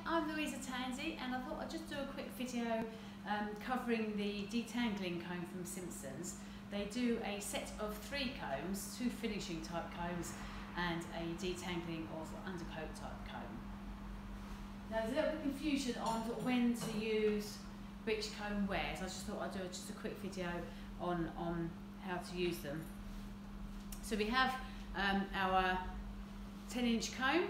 I'm Louisa Tansey, and I thought I'd just do a quick video covering the detangling comb from Simpsons. They do a set of 3 combs, 2 finishing type combs and a detangling or undercoat type comb. Now there's a little bit of confusion on when to use which comb where, so I just thought I'd do just a quick video on how to use them. So we have our 10-inch comb.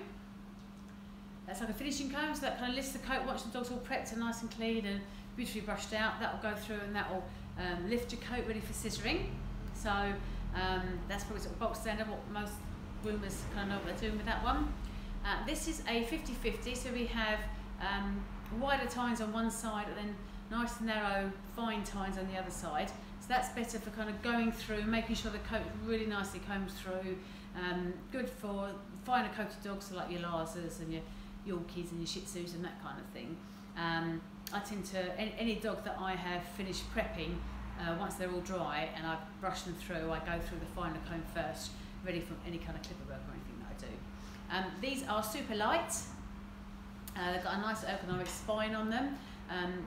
That's like a finishing comb, so that kind of lifts the coat once the dog's all prepped and nice and clean and beautifully brushed out. That will go through and that will lift your coat ready for scissoring. So that's probably sort of box standard, what most groomers kind of know what they're doing with that one. This is a 50-50, so we have wider tines on one side and then nice narrow fine tines on the other side. So that's better for kind of going through, making sure the coat really nicely combs through. Good for finer coated dogs, so like your Lhasas and your Yorkies and your Shih Tzus and that kind of thing. I tend to, any dog that I have finished prepping, once they're all dry and I've brushed them through, I go through the finer comb first, ready for any kind of clipper work or anything that I do. These are super light. They've got a nice ergonomic spine on them,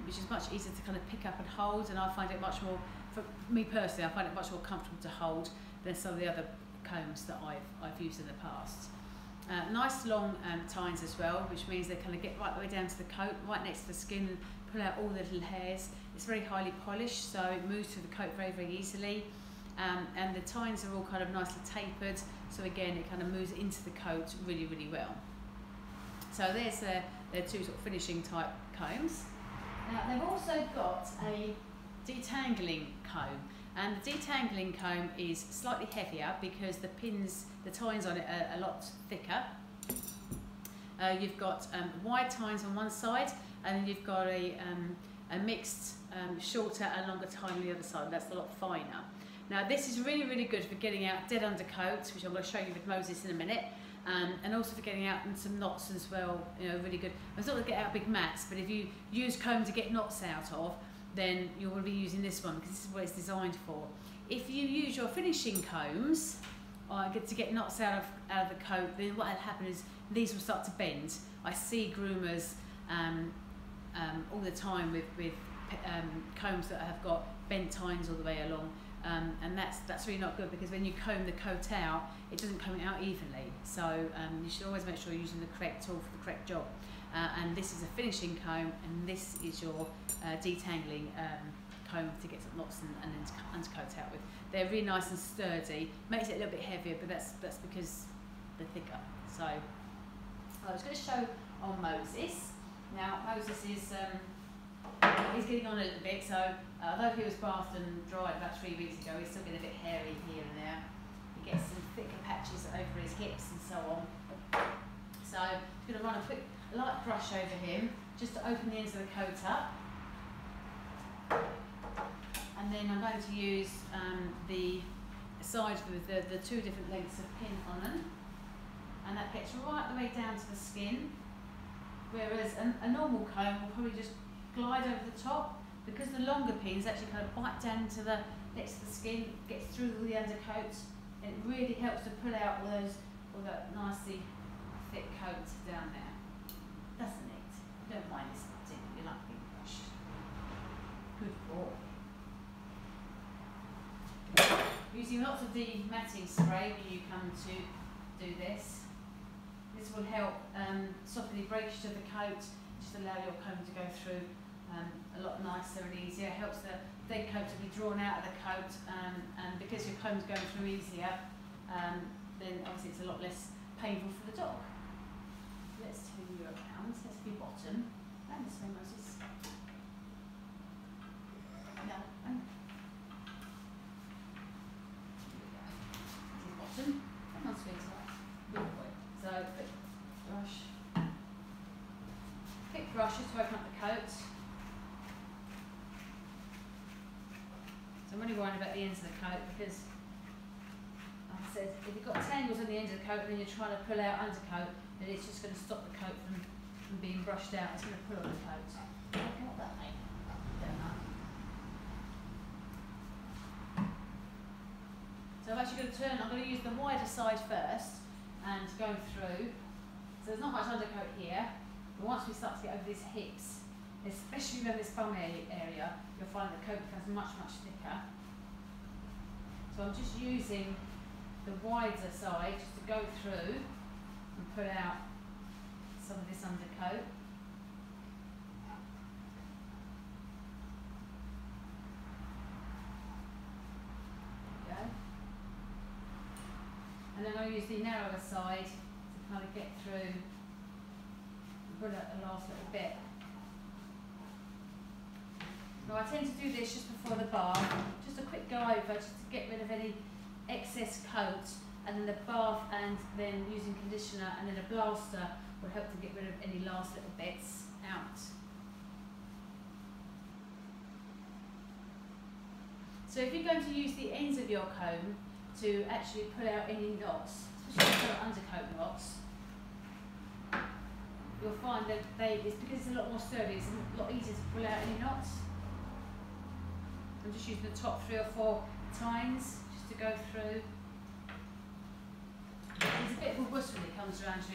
which is much easier to kind of pick up and hold, and I find it much more, for me personally, I find it much more comfortable to hold than some of the other combs that I've used in the past. Nice long tines as well, which means they kind of get right the way down to the coat, right next to the skin, and pull out all the little hairs. It's very highly polished, so it moves through the coat very, very easily. And the tines are all kind of nicely tapered, so again it kind of moves into the coat really, really well. So there's their 2 sort of finishing type combs. Now they've also got a detangling comb. And the detangling comb is slightly heavier because the tines on it are a lot thicker. You've got wide tines on one side, and then you've got a mixed shorter and longer tine on the other side. That's a lot finer. Now this is really, really good for getting out dead undercoats, which I'm going to show you with Moses in a minute, and also for getting out in some knots as well. You know, really good. It's not going to get out big mats, but if you use comb to get knots out of, then you're going to be using this one because this is what it's designed for. If you use your finishing combs to get knots out of the coat, then what will happen is these will start to bend. I see groomers all the time with combs that have got bent tines all the way along, and that's really not good, because when you comb the coat out, it doesn't comb it out evenly. So you should always make sure you're using the correct tool for the correct job. And this is a finishing comb, and this is your detangling comb to get some knots and then undercoat out with. They're really nice and sturdy. Makes it a little bit heavier, but that's because they're thicker. So I was going to show on Moses. Now Moses is he's getting on a little bit. So although he was bathed and dried about 3 weeks ago, he's still getting a bit hairy here and there. He gets some thicker patches over his hips and so on. So I'm going to run a light brush over him just to open the ends of the coat up, and then I'm going to use the sides with the 2 different lengths of pin on them, and that gets right the way down to the skin, whereas a normal comb will probably just glide over the top, because the longer pins actually kind of bite down into the next to the skin, gets through all the undercoat, and it really helps to pull out all that nicely thick coat down there. Doesn't it? You don't mind this button, you like being brushed. Good boy. Using lots of the matting spray when you come to do this. This will help soften the breakage of the coat, just allow your comb to go through a lot nicer and easier. It helps the dead coat to be drawn out of the coat, and because your comb's going through easier, then obviously it's a lot less painful for the dog. Let's turn you around. Let's be bottom. And this way, Moses. No. This is bottom. Come on, sweetheart. Good boy. So, quick brush. Quick brush just to open up the coat. So I'm only worried about the ends of the coat because, like I said, if you've got tangles on the end of the coat and then you're trying to pull out undercoat, then it's just going to stop the coat from being brushed out. It's going to pull on the coat. Okay, what that mean? Don't know. So I'm actually going to I'm going to use the wider side first and go through. So there's not much undercoat here, But once we start to get over these hips, especially around this bum area, you'll find the coat becomes much, much thicker. So I'm just using the wider side just to go through and pull out some of this undercoat. There we go. And then I'll use the narrower side to kind of get through and pull out the last little bit. Now I tend to do this just before the bath, just a quick go over just to get rid of any excess coat, and then the bath, and then using conditioner and then a blaster will help to get rid of any last little bits out. So if you're going to use the ends of your comb to actually pull out any knots, especially undercoat knots, you'll find that it's because it's a lot more sturdy, it's a lot easier to pull out any knots. I'm just using the top 3 or 4 tines just to go through. He's a bit of a wuss when it comes around to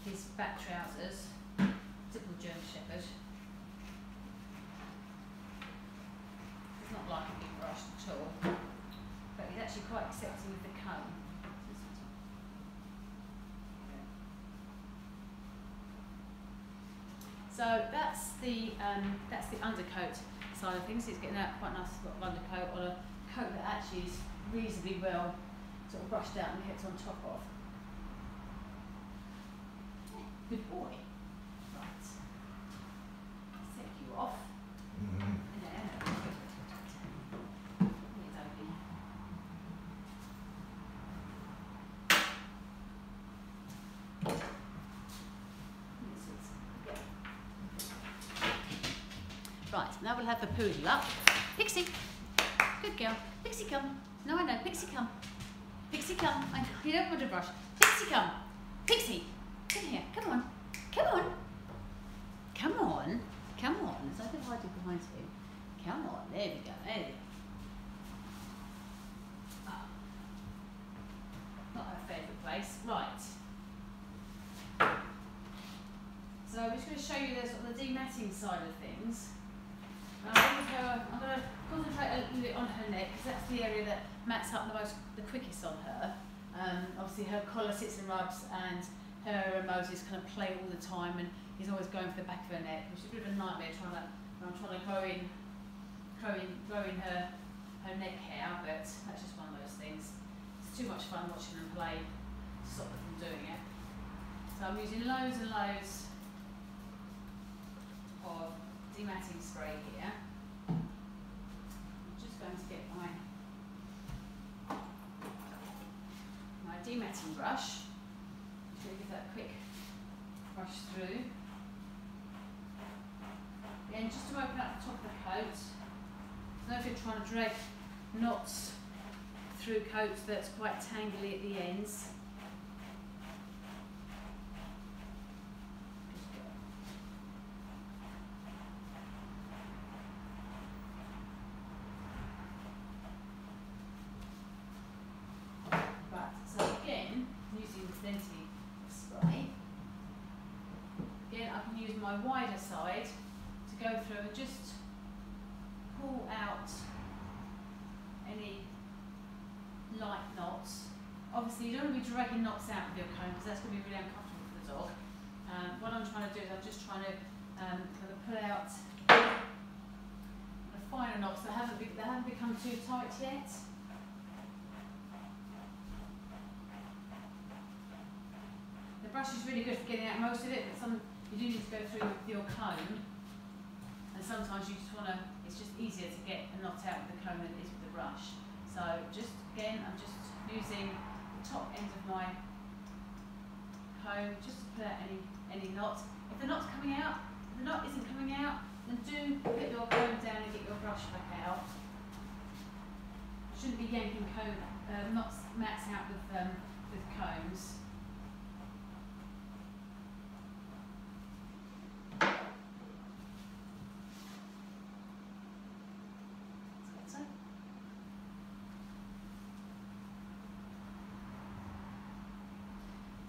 his back trousers. Typical German Shepherd. It's not like a big brush at all, but he's actually quite accepting of the comb. So that's the undercoat side of things. It's getting out quite nice sort of undercoat on a coat that actually is reasonably well sort of brushed out and kept on top of. Yeah, good boy. Right. Let's take you off. Right, now we'll have the poodle up. Pixie, good girl. Pixie, come. No, I know. Pixie, come. Pixie, come. I know. You don't want to brush. Pixie, come. Pixie, come here. Come on. Come on. Come on. Come on. So I can hide you behind him. Come on. There we go. There we go. Oh. Not her favourite place. Right. So I'm just going to show you the sort of the dematting side of things. I'm going to concentrate a little bit on her neck because that's the area that mats up the quickest on her. Obviously her collar sits and rubs, and her and Moses kind of play all the time, and he's always going for the back of her neck, which is a bit of a nightmare when I'm trying to grow in her neck hair, but that's just one of those things. It's too much fun watching them play to stop them from doing it. So I'm using loads and loads of dematting spray here. I'm just going to get my dematting brush. I'm just going to give that a quick brush through. Again, just to open up the top of the coat. So if you're trying to drag knots through coats that's quite tangly at the ends. My wider side to go through and just pull out any light knots. Obviously you don't want to be dragging knots out with your comb because that's going to be really uncomfortable for the dog. What I'm trying to do is I'm just trying to kind of pull out the finer knots that haven't become too tight yet. The brush is really good for getting out most of it, but you do need to go through with your comb, and sometimes you just want to, it's just easier to get a knot out with the comb than it is with the brush. So just again, I'm just using the top end of my comb just to pull out any knot. If the knot's coming out, if the knot isn't coming out, then do put your comb down and get your brush back out. You shouldn't be yanking mats out with combs.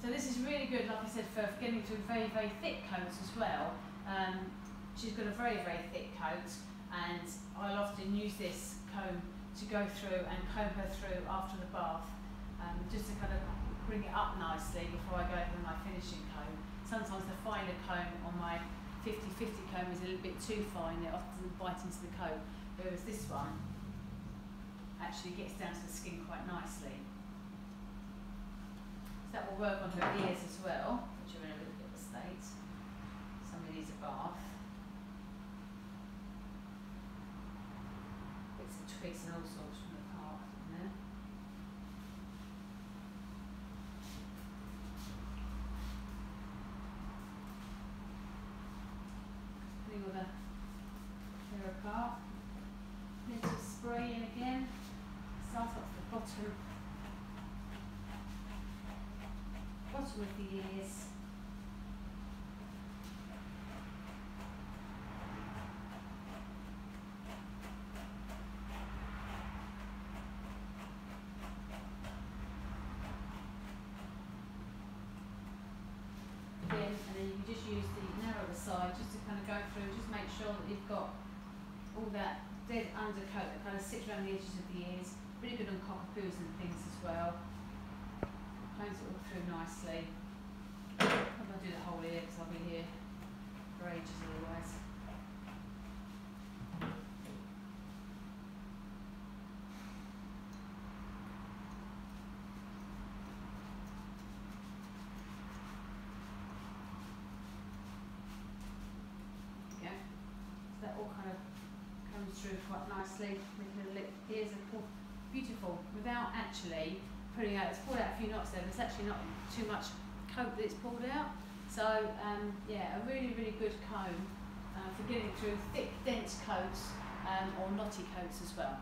So this is really good, like I said, for getting through very, very thick coats as well. She's got a very, very thick coat, and I'll often use this comb to go through and comb her through after the bath, just to kind of bring it up nicely before I go over my finishing comb. Sometimes the finer comb on my 50-50 comb is a little bit too fine, it often bites into the coat, whereas this one actually gets down to the skin quite nicely. That will work on her ears as well, which are in a little bit of a state. Somebody needs a bath. Bits and twigs and all sorts from the part in there. Putting all the hair apart. Little spray in again. Start off the bottom of the ears. Again, and then you can just use the narrower side just to kind of go through, just make sure that you've got all that dead undercoat that kind of sits around the edges of the ears. Really good on cockapoos and things as well. Close it all through nicely. I'm going to do the whole ear because I'll be here for ages otherwise. There we go. So that all kind of comes through quite nicely, making the ears are beautiful without actually pulling out. It's pulled out a few knots there, but it's actually not too much coat that it's pulled out. So yeah, a really, really good comb for getting through thick, dense coats or knotty coats as well.